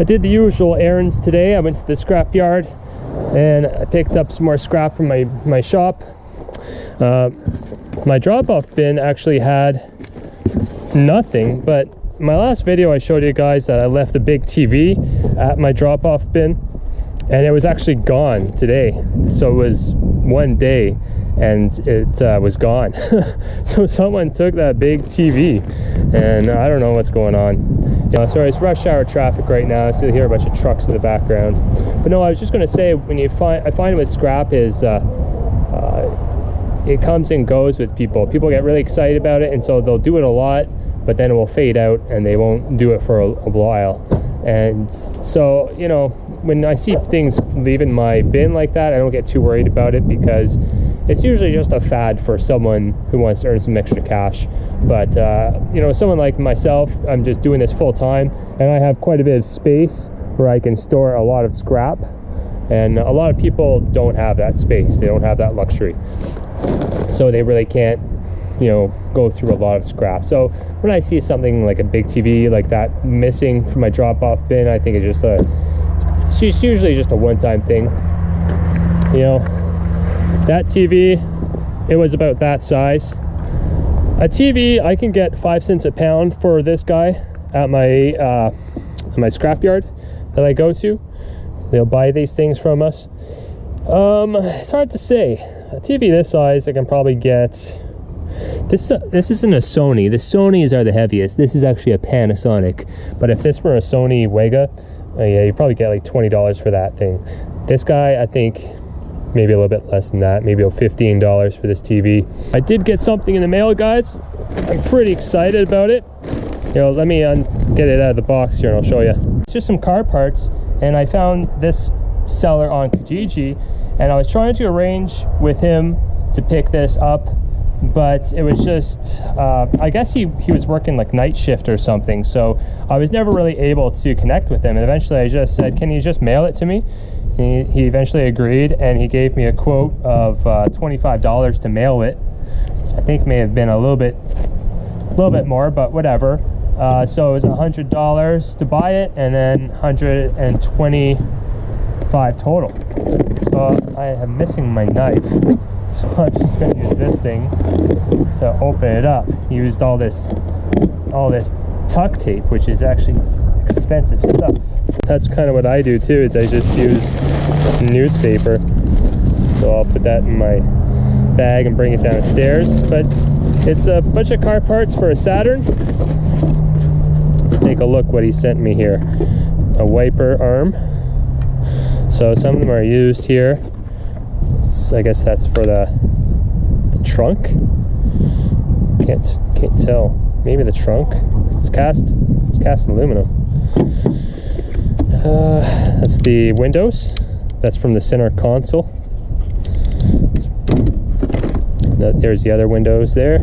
I did the usual errands today. I went to the scrap yard and I picked up some more scrap from my shop. My drop-off bin actually had nothing, but my last video I showed you guys that I left a big TV at my drop-off bin, and it was actually gone today. So it was one day and it was gone. So someone took that big TV, and I don't know what's going on. You know, sorry, it's rush hour traffic right now, so you hear a bunch of trucks in the background. But no, I was just going to say, when I find with scrap is it comes and goes with people. People get really excited about it, and so they'll do it a lot, but then it will fade out and they won't do it for a while. And so, you know, when I see things leaving my bin like that, I don't get too worried about it, because it's usually just a fad for someone who wants to earn some extra cash. But you know, someone like myself, I'm just doing this full time, and I have quite a bit of space where I can store a lot of scrap, and a lot of people don't have that space. They don't have that luxury, so they really can't, you know, go through a lot of scrap. So when I see something like a big TV like that missing from my drop-off bin, I think it's usually just a one-time thing. You know, that TV, it was about that size. A TV, I can get 5 cents a pound for this guy at my scrapyard that I go to. They'll buy these things from us. It's hard to say. A TV this size, I can probably get. This isn't a Sony. The Sonys are the heaviest. This is actually a Panasonic. But if this were a Sony Wega, yeah, you probably get like $20 for that thing. This guy, I think, maybe a little bit less than that. Maybe $15 for this TV. I did get something in the mail, guys. I'm pretty excited about it. You know, let me get it out of the box here and I'll show you. It's just some car parts, and I found this seller on Kijiji, and I was trying to arrange with him to pick this up, but it was just I guess he was working like night shift or something, so I was never really able to connect with him. And eventually I just said, can you just mail it to me? He eventually agreed, and he gave me a quote of $25 to mail it, which I think may have been a little bit more, but whatever. So it was $100 to buy it, and then $125 total. So I am missing my knife, so I'm just going to use this thing to open it up. He used all this tuck tape, which is actually expensive stuff. That's kind of what I do too, is I just use newspaper. So I'll put that in my bag and bring it downstairs. But it's a bunch of car parts for a Saturn. Let's take a look what he sent me here. A wiper arm. So some of them are used here. I guess that's for the trunk. Can't tell. Maybe the trunk. It's cast aluminum. That's the windows. That's from the center console. There's the other windows there.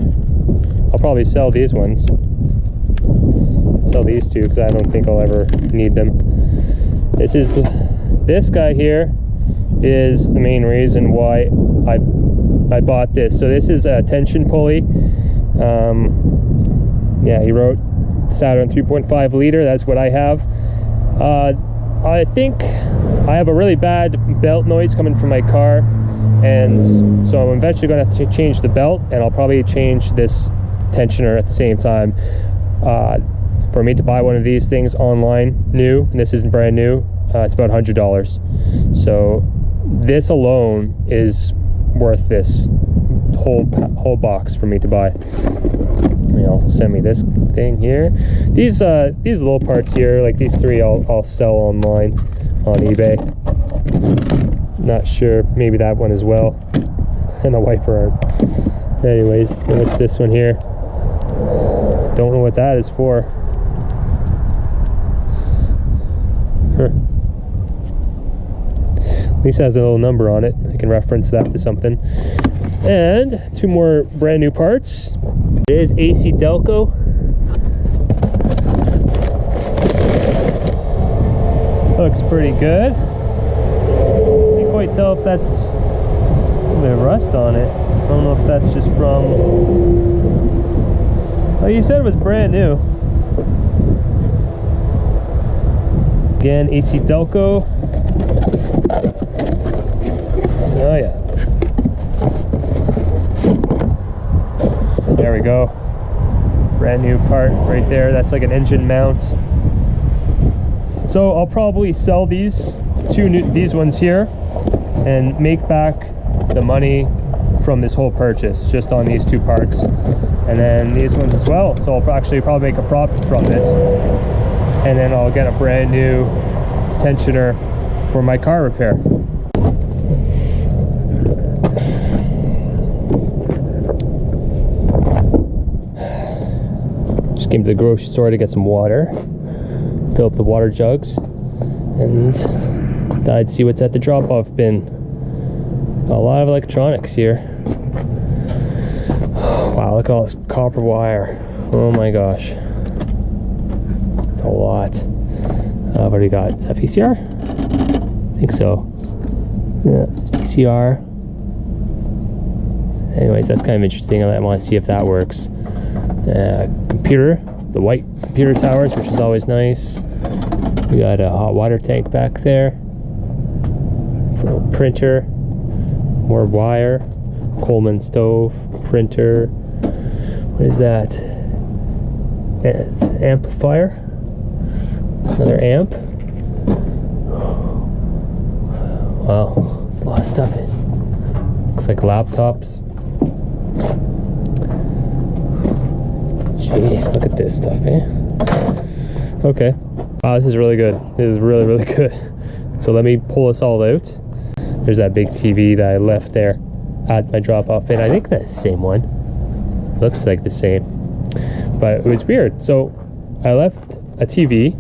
I'll probably sell these ones. Sell these two because I don't think I'll ever need them. This guy here is the main reason why I bought this. So this is a tension pulley. Yeah, he wrote Saturn 3.5 liter. That's what I have. I think I have a really bad belt noise coming from my car, and so I'm eventually going to have to change the belt, and I'll probably change this tensioner at the same time. For me to buy one of these things online new, and this isn't brand new, it's about $100. So this alone is worth this whole box for me to buy. They also send me this thing here. These little parts here, like these three, I'll sell online on eBay. Not sure, maybe that one as well. And a wiper arm. Anyways, what's this one here? Don't know what that is for. Huh. At least it has a little number on it. I can reference that to something. And two more brand new parts. It is AC Delco. Looks pretty good. Can't quite tell if that's a bit of rust on it. I don't know if that's just from. Oh, you said it was brand new. Again, AC Delco. Oh yeah. There we go. Brand new part right there. That's like an engine mount. So I'll probably sell these these ones here and make back the money from this whole purchase just on these 2 parts, and then these ones as well. So I'll actually probably make a profit from this, and then I'll get a brand new tensioner for my car repair. Just came to the grocery store to get some water, fill up the water jugs, and thought I'd see what's at the drop-off bin. A lot of electronics here. Wow, look at all this copper wire. Oh my gosh. It's a lot. What do we got? Is that VCR? I think so. Yeah, VCR. Anyways, that's kind of interesting. I want to see if that works. Computer, the white computer towers, which is always nice. We got a hot water tank back there. Printer. More wire. Coleman stove. Printer. What is that? It's an amplifier. Another amp. Wow, there's a lot of stuff in. Looks like laptops. Jeez, look at this stuff, eh? Okay. Wow, this is really good. This is really, really good. So let me pull this all out. There's that big TV that I left there at my drop-off bin. I think that's the same one. Looks like the same. But it was weird. So I left a TV,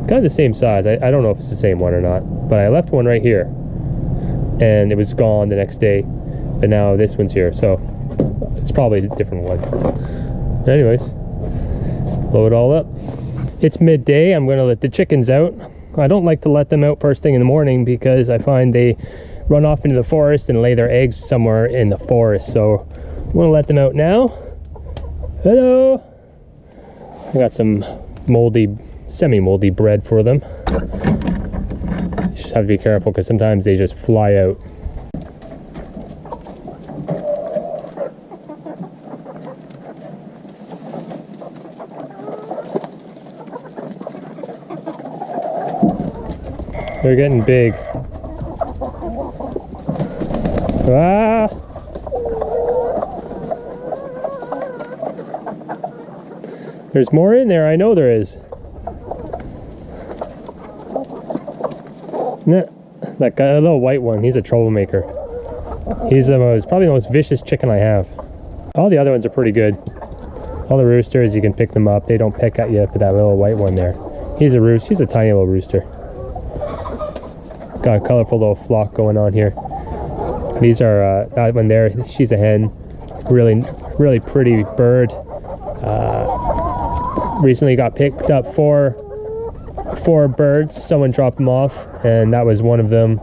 kind of the same size. I don't know if it's the same one or not. But I left one right here. And it was gone the next day. But now this one's here. So it's probably a different one. Anyways, load it all up. It's midday. I'm going to let the chickens out. I don't like to let them out first thing in the morning because I find they run off into the forest and lay their eggs somewhere in the forest. So I'm going to let them out now. Hello. I got some moldy, semi-moldy bread for them. You just have to be careful because sometimes they just fly out. They're getting big. Ah! There's more in there, I know there is. Nah, that guy, a little white one, he's a troublemaker. He's probably the most vicious chicken I have. All the other ones are pretty good. All the roosters, you can pick them up. They don't pick at you, but that little white one there. He's a rooster, he's a tiny little rooster. Got a colorful little flock going on here. These are, that one there, she's a hen. Really, really pretty bird. Recently got picked up four birds. Someone dropped them off, and that was one of them.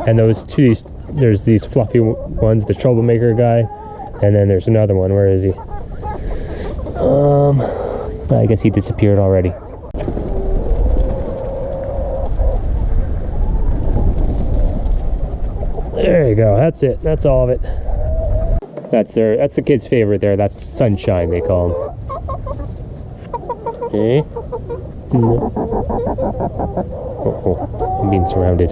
And those two, there's these fluffy ones, the troublemaker guy, and then there's another one. Where is he? I guess he disappeared already. There you go. That's it. That's all of it. That's the kid's favorite there. That's Sunshine, they call him. Okay. Oh, I'm being surrounded.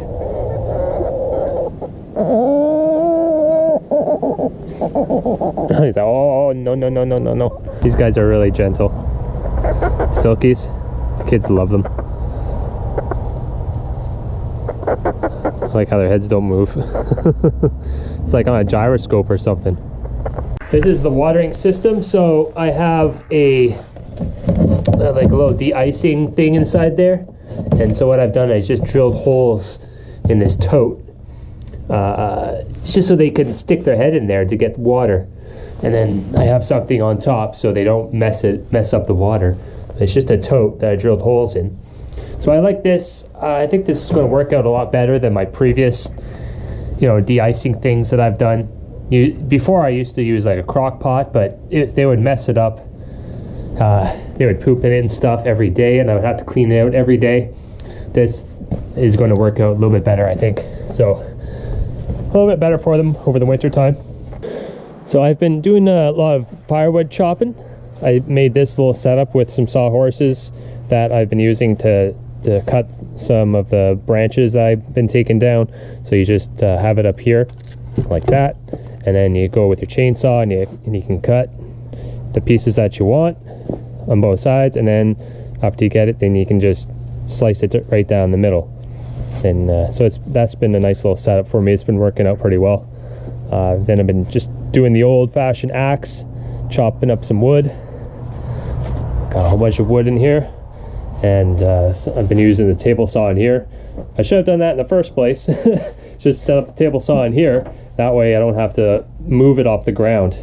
He's like, oh, no. These guys are really gentle. Silkies. The kids love them. I like how their heads don't move. It's like on a gyroscope or something. This is the watering system. So I have like a little de-icing thing inside there. And so what I've done is just drilled holes in this tote. Just so they can stick their head in there to get water. And then I have something on top so they don't mess up the water. It's just a tote that I drilled holes in. So I like this. I think this is going to work out a lot better than my previous, de-icing things that I've done. Before I used to use like a crock pot, but they would mess it up. They would poop in it and stuff every day, and I would have to clean it out every day. this is going to work out a little bit better, I think. So a little bit better for them over the winter time. So I've been doing a lot of firewood chopping. I made this little setup with some sawhorses that I've been using to cut some of the branches that I've been taking down. So you just have it up here like that, and then you go with your chainsaw and you can cut the pieces that you want on both sides, and then after you get it, then you can just slice it right down the middle. And so that's been a nice little setup for me. It's been working out pretty well. Then I've been just doing the old-fashioned axe, chopping up some wood. Got a whole bunch of wood in here, and so I've been using the table saw in here. I should have done that in the first place. Just set up the table saw in here. That way I don't have to move it off the ground.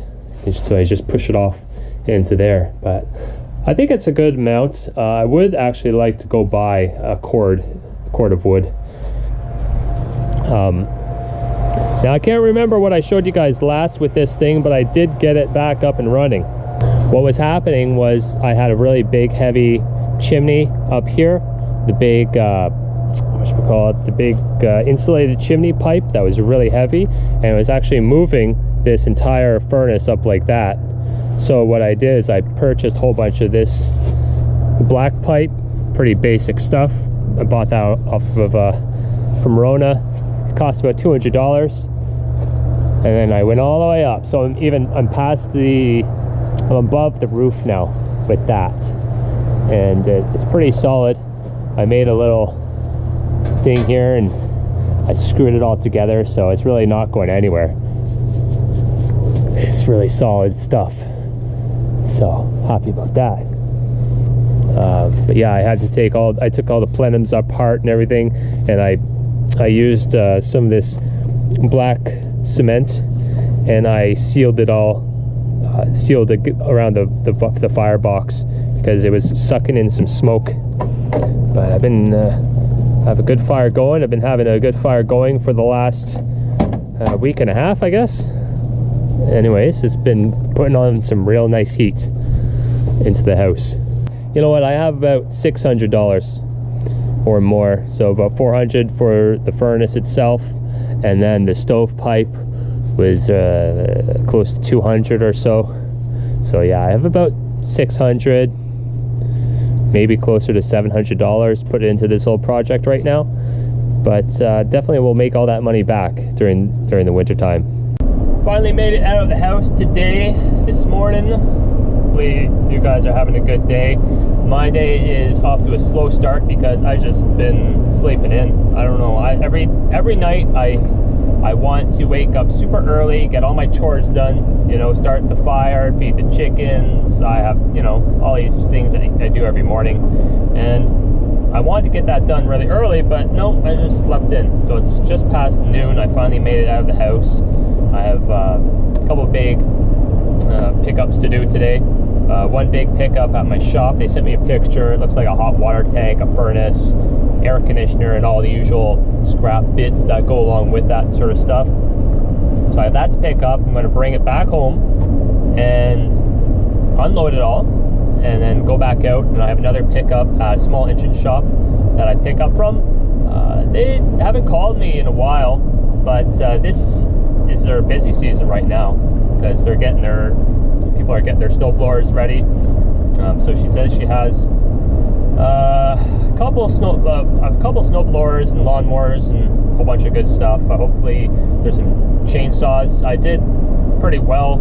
So I just push it off into there. But I think it's a good amount. I would actually like to go buy a cord of wood. Now I can't remember what I showed you guys last with this thing, but I did get it back up and running. What was happening was I had a really big heavy chimney up here, the big the big insulated chimney pipe that was really heavy, and it was actually moving this entire furnace up like that. So what I did is I purchased a whole bunch of this black pipe, pretty basic stuff. I bought that off of from Rona. It cost about $200, and then I went all the way up. So I'm past I'm above the roof now with that, and it's pretty solid. I made a little thing here and I screwed it all together, so it's really not going anywhere. It's really solid stuff, so happy about that. But yeah, I took all the plenums apart and everything, and I used some of this black cement, and I sealed it all, sealed it around the firebox because it was sucking in some smoke. But I've been have a good fire going. I've been having a good fire going for the last week and a half, I guess. Anyways, it's been putting on some real nice heat into the house. You know what, I have about $600 or more, so about $400 for the furnace itself, and then the stovepipe was close to $200 or so. So yeah, I have about $600, maybe closer to $700 put into this whole project right now. But definitely we'll make all that money back during the winter time. Finally made it out of the house today, this morning. Hopefully you guys are having a good day. My day is off to a slow start because I've just been sleeping in. I don't know, every night I want to wake up super early, get all my chores done, you know, start the fire, feed the chickens. I have, you know, all these things I do every morning, and I wanted to get that done really early, but no, I just slept in. So it's just past noon. I finally made it out of the house. I have a couple big pickups to do today. One big pickup at my shop. They sent me a picture. It looks like a hot water tank, a furnace, air conditioner, and all the usual scrap bits that go along with that sort of stuff. So I have that to pick up. I'm going to bring it back home and unload it all, and then go back out. And I have another pickup at a small engine shop that I pick up from. They haven't called me in a while, but this is their busy season right now because they're getting people are getting their snowblowers ready. So she says she has a couple snowblowers and lawnmowers and a whole bunch of good stuff. Hopefully there's some chainsaws. I did pretty well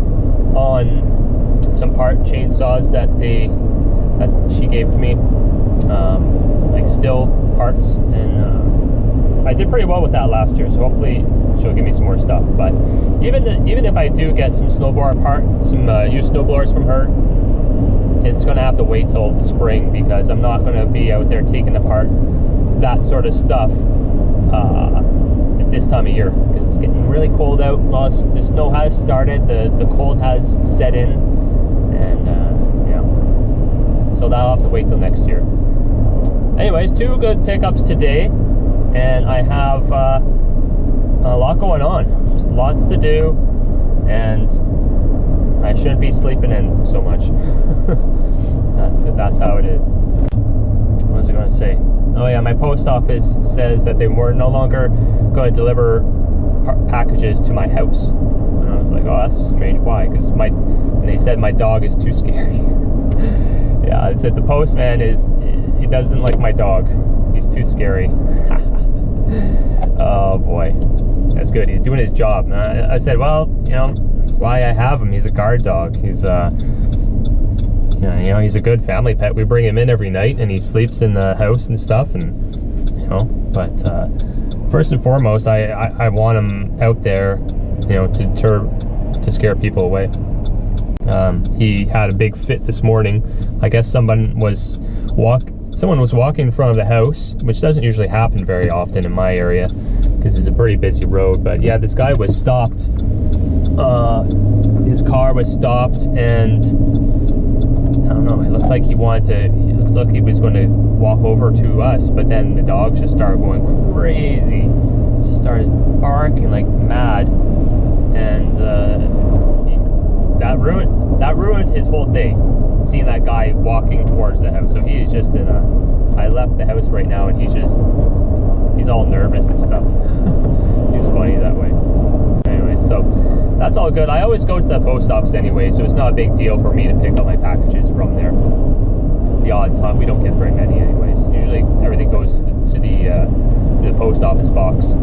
on some part chainsaws that she gave to me, like STIHL parts, and I did pretty well with that last year. So hopefully she'll give me some more stuff. But even if I do get some snowblower some used snowblowers from her, it's going to have to wait till the spring because I'm not going to be out there taking apart that sort of stuff at this time of year because it's getting really cold out. The snow has started, the cold has set in, and yeah, so that'll have to wait till next year. Anyways, 2 good pickups today, and I have a lot going on, just lots to do, and I shouldn't be sleeping in so much. That's how it is. What was I going to say? Oh yeah, my post office says that they were no longer going to deliver packages to my house. And I was like, oh, that's strange. Why? Because and they said my dog is too scary. Yeah, it said the postman he doesn't like my dog. He's too scary. Oh boy, that's good. He's doing his job. I said, well, you know, that's why I have him. He's a guard dog. He's you know, he's a good family pet. We bring him in every night, and he sleeps in the house and stuff. And you know, but first and foremost, I want him out there, you know, to scare people away. He had a big fit this morning. I guess someone was walking in front of the house, which doesn't usually happen very often in my area because it's a pretty busy road. But yeah, this guy was stopped. His car was stopped, and I don't know, it looked like he was going to walk over to us, but then the dogs just started going crazy. Just started barking like mad, and that ruined his whole day, seeing that guy walking towards the house. So he is just I left the house right now, and he's all nervous and stuff. He's funny that way. Anyway, so that's all good. I always go to the post office anyway, so it's not a big deal for me to pick up my packages from there. The odd time, we don't get very many anyways. Usually everything goes to the post office box.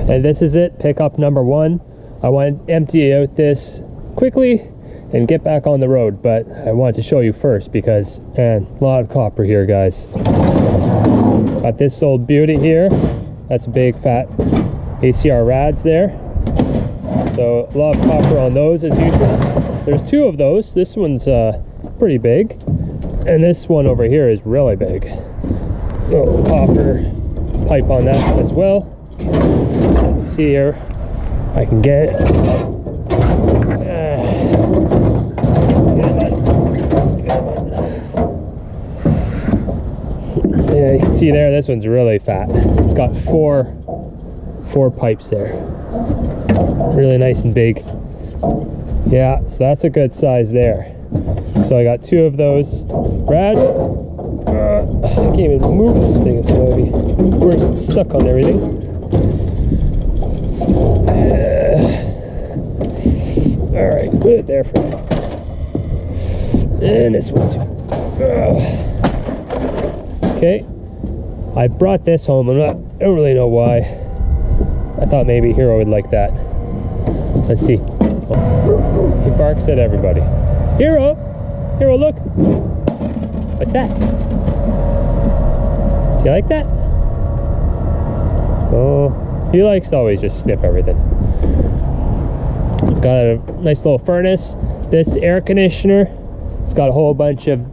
And this is it, pickup number 1. I want to empty out this quickly and get back on the road, but I wanted to show you first because, man, a lot of copper here, guys. Got this old beauty here. That's a big fat ACR rads there. So a lot of copper on those as usual. There's 2 of those. This one's pretty big, and this one over here is really big. Little copper pipe on that as well. Let me see here. I can get it. Yeah, you can see there, this one's really fat. It's got four pipes there. Really nice and big. Yeah, so that's a good size there. So I got 2 of those. Brad, I can't even move this thing. It's heavy. Of course, it's stuck on everything. Alright, put it there for now. And this one too. Okay, I brought this home. I don't really know why. I thought maybe Hero would like that. Let's see. He barks at everybody. Hero! Hero, look! What's that? Do you like that? Oh, he likes to always just sniff everything. Got a nice little furnace. This air conditioner, it's got a whole bunch of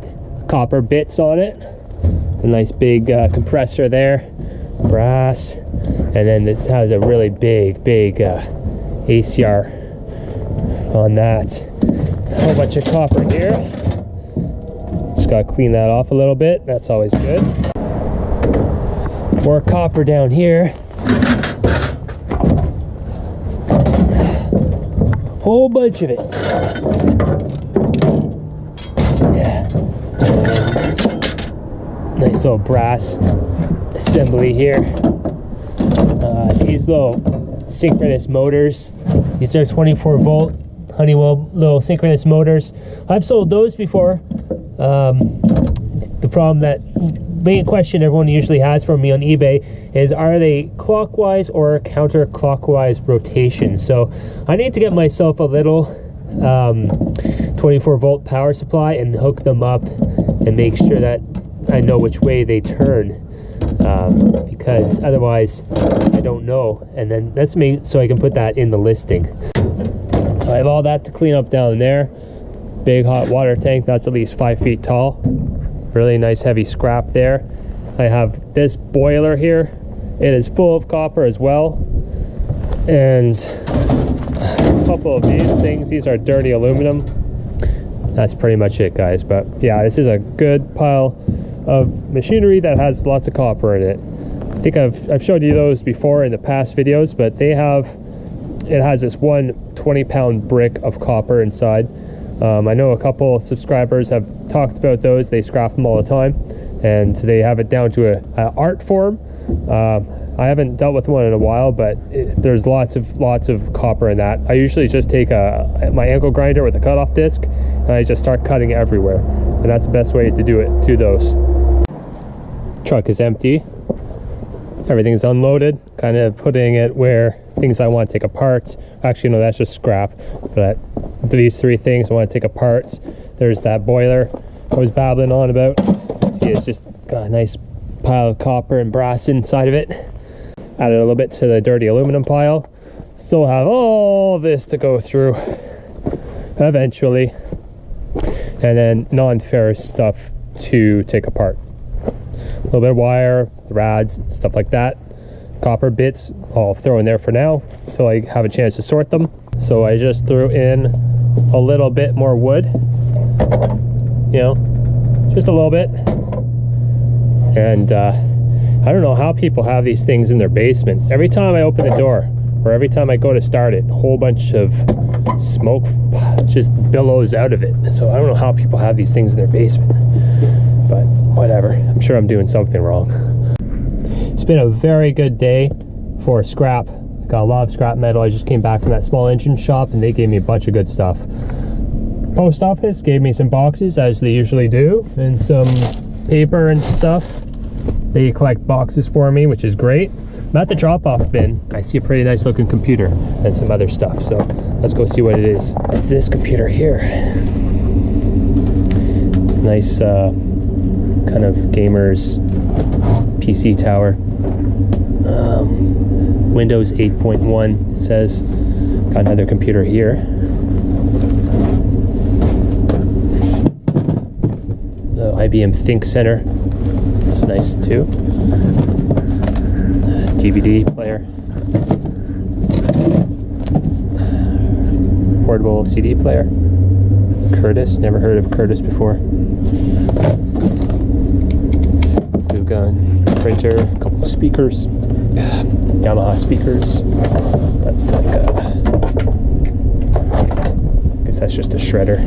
copper bits on it. A nice big compressor there, brass, and then this has a really big ACR on that. A whole bunch of copper here. Just gotta clean that off a little bit. That's always good. More copper down here. Whole bunch of it. Yeah. Nice little brass assembly here. These little synchronous motors. These are 24 volt Honeywell little synchronous motors. I've sold those before. The problem that main question everyone usually has from me on eBay is, are they clockwise or counterclockwise rotation? So I need to get myself a little 24 volt power supply and hook them up and make sure that I know which way they turn, because otherwise I don't know. And then that's me, so I can put that in the listing. So I have all that to clean up down there. Big hot water tank, that's at least 5 feet tall. Really nice heavy scrap there. I have this boiler here. It is full of copper as well. And a couple of these things, these are dirty aluminum. That's pretty much it, guys. But yeah, this is a good pile of machinery that has lots of copper in it. I think I've showed you those before in the past videos, but it has this one 20-pound brick of copper inside. I know a couple subscribers have talked about those. They scrap them all the time, and they have it down to a art form. I haven't dealt with one in a while, but there's lots of copper in that. I usually just take my ankle grinder with a cutoff disc, and I just start cutting everywhere, and that's the best way to do it to those. Truck is empty. Everything's unloaded, kind of putting it where things I want to take apart. Actually, no, that's just scrap, but these three things I want to take apart. There's that boiler I was babbling on about. See, it's just got a nice pile of copper and brass inside of it. Added a little bit to the dirty aluminum pile. Still have all this to go through eventually, and then non-ferrous stuff to take apart. A little bit of wire, rads, stuff like that. Copper bits I'll throw in there for now until I have a chance to sort them. So I just threw in a little bit more wood, you know, just a little bit. And I don't know how people have these things in their basement. Every time I open the door, or every time I go to start it, a whole bunch of smoke just billows out of it. So I don't know how people have these things in their basement, but whatever. I'm sure I'm doing something wrong. It's been a very good day for scrap. I got a lot of scrap metal. I just came back from that small engine shop, and they gave me a bunch of good stuff. Post office gave me some boxes, as they usually do, and some paper and stuff. They collect boxes for me, which is great. I'm at the drop-off bin. I see a pretty nice looking computer and some other stuff, so let's go see what it is. It's this computer here. It's nice kind of gamer's PC tower. Windows 8.1 it says. Got another computer here. The IBM Think Center. That's nice too. DVD player. Portable CD player. Curtis, never heard of Curtis before. Glue gun, printer, a couple of speakers. Yamaha speakers. That's like I guess that's just a shredder.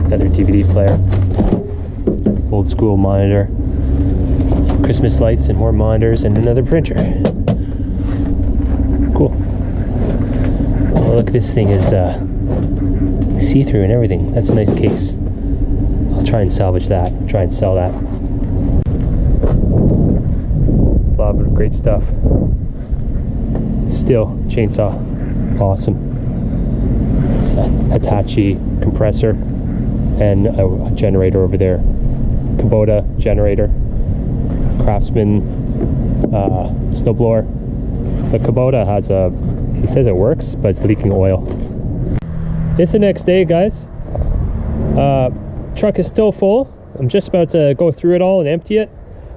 Another DVD player. Old school monitor. Christmas lights and more monitors and another printer. Cool. Oh, look, this thing is see-through and everything. That's a nice case. I'll try and salvage that. Try and sell that. A lot of great stuff. STIHL Chainsaw. Awesome. It's a Hitachi compressor and a generator over there. Kubota Generator. Craftsman Snowblower. The Kubota has he says it works, but it's leaking oil. It's the next day, guys. Truck is still full. I'm just about to go through it all and empty it,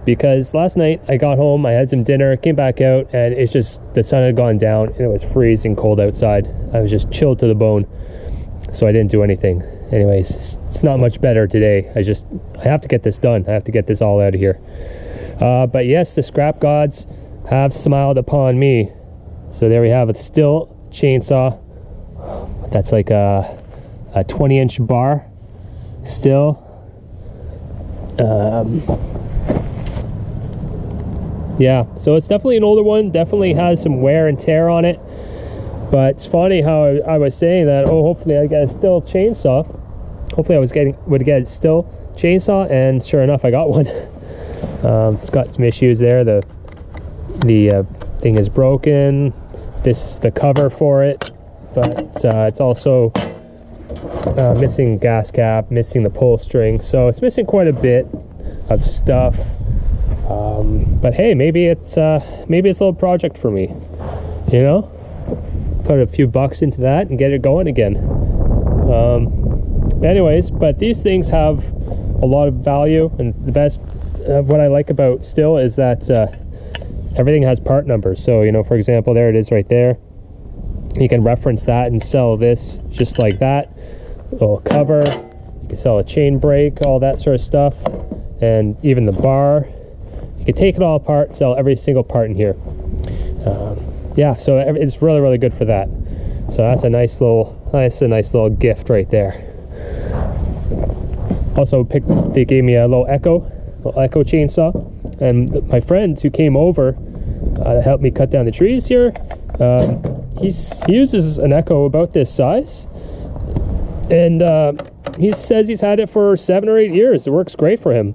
because last night I got home, I had some dinner, came back out, and it's just, the sun had gone down and it was freezing cold outside. I was just chilled to the bone, so I didn't do anything. Anyways, it's not much better today. I have to get this done. I have to get this all out of here. But yes, the scrap gods have smiled upon me. So there we have a STIHL Chainsaw. That's like a 20-inch bar still. Yeah, so it's definitely an older one. Definitely has some wear and tear on it. But it's funny how I was saying that, oh, hopefully I get a STIHL chainsaw. Hopefully I would get a STIHL chainsaw, and sure enough, I got one. It's got some issues there. The thing is broken. This is the cover for it, but it's also missing gas cap, missing the pull string, so it's missing quite a bit of stuff. But hey, maybe it's a little project for me, you know. Put a few bucks into that and get it going again. Anyways, but these things have a lot of value, and the best what I like about STIHL is that everything has part numbers. So, you know, for example, there it is right there. You can reference that and sell this just like that. A little cover. You can sell a chain brake, all that sort of stuff, and even the bar. You can take it all apart, sell every single part in here. Yeah, so it's really, really good for that. So that's a nice little gift right there. Also they gave me a little Echo chainsaw, and my friend who came over helped me cut down the trees here, he uses an Echo about this size, and he says he's had it for 7 or 8 years. It works great for him.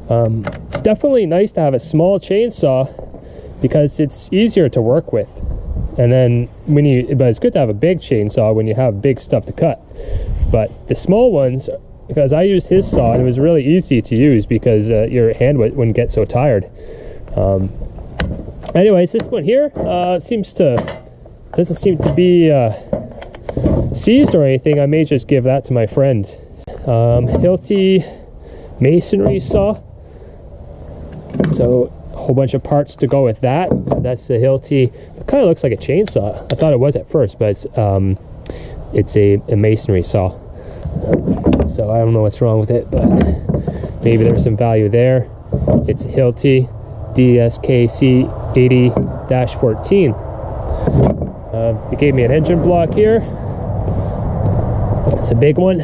It's definitely nice to have a small chainsaw because it's easier to work with. And then but it's good to have a big chainsaw when you have big stuff to cut. But the small ones, because I used his saw and it was really easy to use because your hand wouldn't get so tired. Anyways, this one here doesn't seem to be seized or anything. I may just give that to my friend. Hilti masonry saw. So a whole bunch of parts to go with that. So that's the Hilti. It kind of looks like a chainsaw. I thought it was at first, but it's a masonry saw. So I don't know what's wrong with it, but maybe there's some value there. It's Hilti DSKC 80-14. They gave me an engine block here. It's a big one,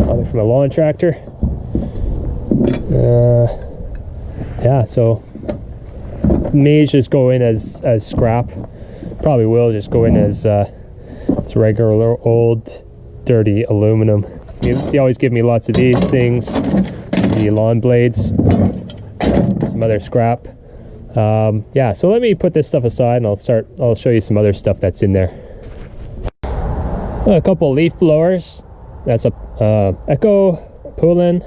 probably from a lawn tractor. Yeah, so may just go in as scrap. Probably will just go in as regular old dirty aluminum. They always give me lots of these things, the lawn blades, some other scrap. Yeah, so let me put this stuff aside and I'll show you some other stuff that's in there. A couple leaf blowers. That's a Echo, Pulley,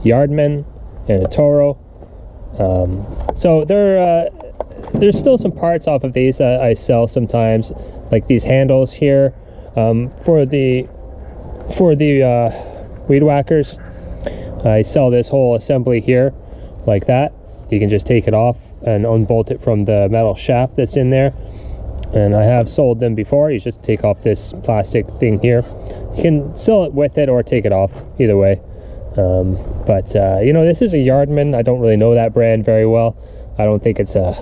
Yardman, and a Toro. So there's still some parts off of these that I sell sometimes, like these handles here for the weed whackers. I sell this whole assembly here like that. You can just take it off and unbolt it from the metal shaft that's in there. And I have sold them before. You just take off this plastic thing here. You can sell it with it or take it off, either way. You know, this is a Yardman. I don't really know that brand very well. I don't think it's a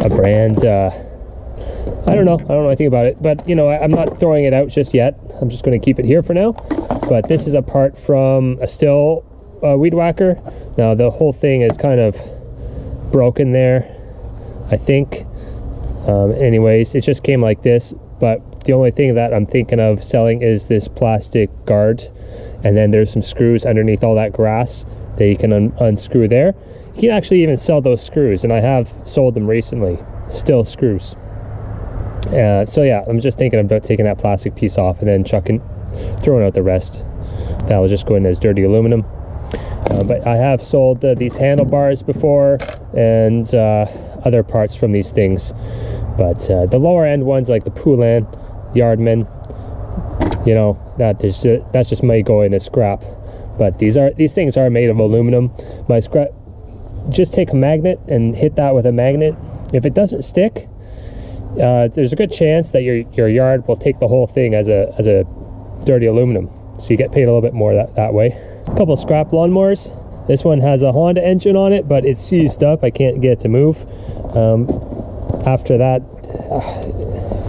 brand. I don't know anything about it, but you know, I'm not throwing it out just yet. I'm just going to keep it here for now. But this is a part from a STIHL weed whacker. Now the whole thing is kind of broken there, I think. Anyways, it just came like this, but the only thing that I'm thinking of selling is this plastic guard, and then there's some screws underneath all that grass that you can unscrew there. You can actually even sell those screws, and I have sold them recently, STIHL screws. So yeah, I'm just thinking about taking that plastic piece off and then throwing out the rest. That will just go in as dirty aluminum. But I have sold these handlebars before and other parts from these things. But the lower end ones, like the Pulley, Yardman, you know, that's just may go in as scrap. But these things are made of aluminum. My scrap, just take a magnet and hit that with a magnet. If it doesn't stick, there's a good chance that your yard will take the whole thing as a dirty aluminum. So you get paid a little bit more that way. A couple scrap lawnmowers. This one has a Honda engine on it, but it's seized up. I can't get it to move. After that,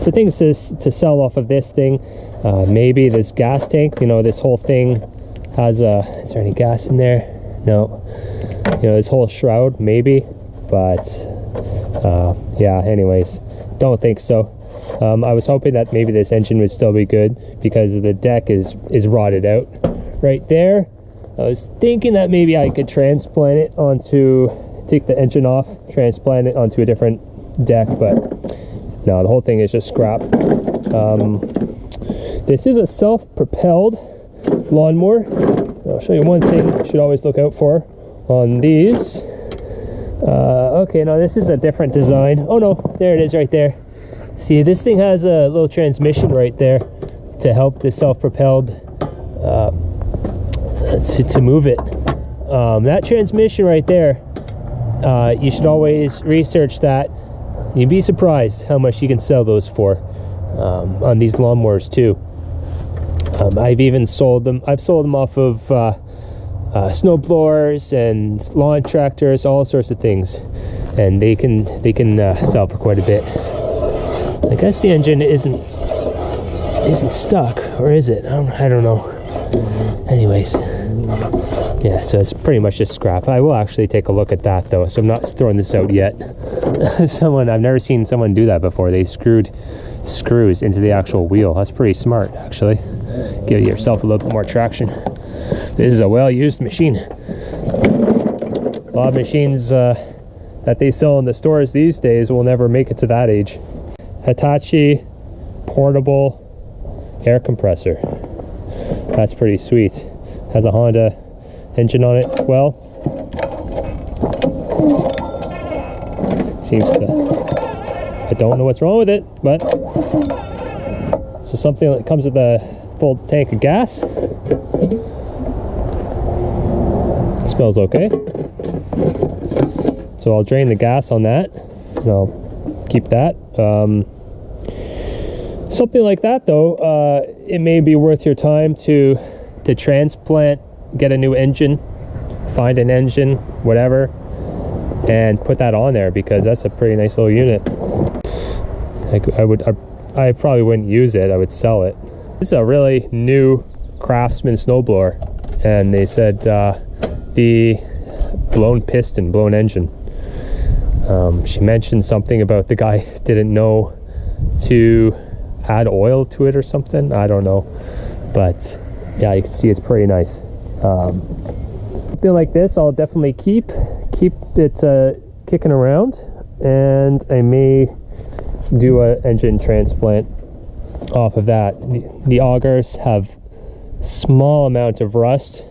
for things to sell off of this thing, maybe this gas tank. You know, this whole thing has is there any gas in there? No. You know, this whole shroud, maybe. But yeah, anyways, don't think so. I was hoping that maybe this engine would still be good because the deck is rotted out right there. I was thinking that maybe I could transplant it take the engine off, transplant it onto a different deck, but no, the whole thing is just scrap. This is a self-propelled lawnmower. I'll show you one thing you should always look out for on these. Okay, now this is a different design. Oh no, there it is right there. See, this thing has a little transmission right there to help the self-propelled to move it. That transmission right there, you should always research that. You'd be surprised how much you can sell those for on these lawnmowers too. I've even sold them. I've sold them off of snowblowers and lawn tractors, all sorts of things, and they can sell for quite a bit. I guess the engine isn't stuck, or is it? I don't know. Anyways, yeah, so it's pretty much just scrap. I will actually take a look at that though, so I'm not throwing this out yet. I've never seen someone do that before. They screwed screws into the actual wheel. That's pretty smart, actually. Give yourself a little bit more traction. This is a well-used machine. A lot of machines that they sell in the stores these days will never make it to that age. Hitachi portable air compressor. That's pretty sweet. Has a Honda engine on it. Well, seems to, I don't know what's wrong with it, but so something that comes with a full tank of gas. It smells okay. So I'll drain the gas on that, and I'll keep that. Something like that though, it may be worth your time to transplant, get a new engine, find an engine, whatever, and put that on there, because that's a pretty nice little unit. I probably wouldn't use it, I would sell it. This is a really new Craftsman snowblower, and they said the blown piston, blown engine. She mentioned something about the guy didn't know to add oil to it or something. I don't know, but yeah, you can see it's pretty nice. Something like this I'll definitely keep it kicking around, and I may do an engine transplant off of that. The augers have small amount of rust.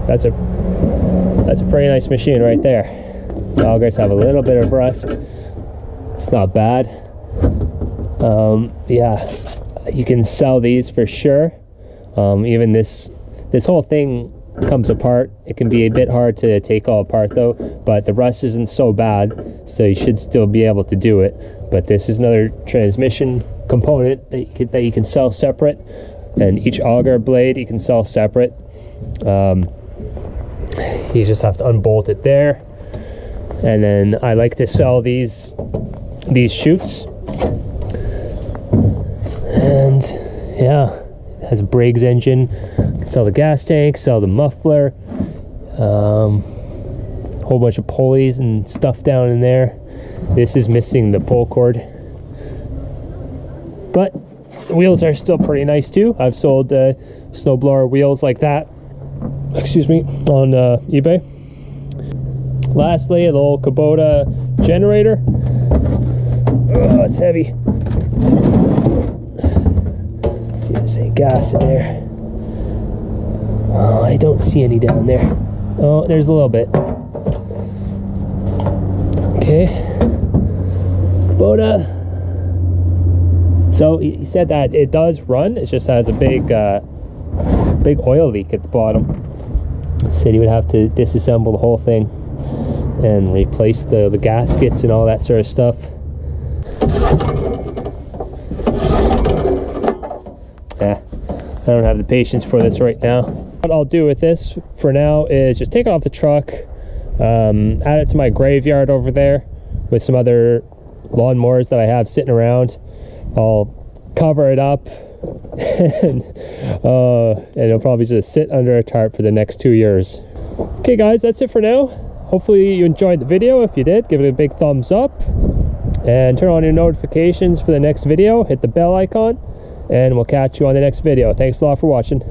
That's a pretty nice machine right there. The augers have a little bit of rust. It's not bad. Yeah, you can sell these for sure. Even this whole thing comes apart. It can be a bit hard to take all apart though, but the rust isn't so bad, so you should still be able to do it. But this is another transmission component that you can sell separate, and each auger blade you can sell separate. You just have to unbolt it there, and then I like to sell these chutes. And yeah, it has a Briggs engine. Sell the gas tank, sell the muffler, whole bunch of pulleys and stuff down in there. This is missing the pull cord, but the wheels are still pretty nice too. I've sold snowblower wheels like that, excuse me, on eBay. Lastly, a little Kubota generator. Oh, it's heavy. Let's see if there's any gas in there. Oh, I don't see any down there. Oh, there's a little bit. Okay. Kubota. So he said that it does run. It just has a big oil leak at the bottom. Said he would have to disassemble the whole thing and replace the gaskets and all that sort of stuff. Yeah, I don't have the patience for this right now. What I'll do with this for now is just take it off the truck, add it to my graveyard over there with some other lawnmowers that I have sitting around. I'll cover it up and it'll probably just sit under a tarp for the next 2 years. Okay guys, that's it for now. Hopefully you enjoyed the video. If you did, give it a big thumbs up and turn on your notifications for the next video. Hit the bell icon and we'll catch you on the next video. Thanks a lot for watching.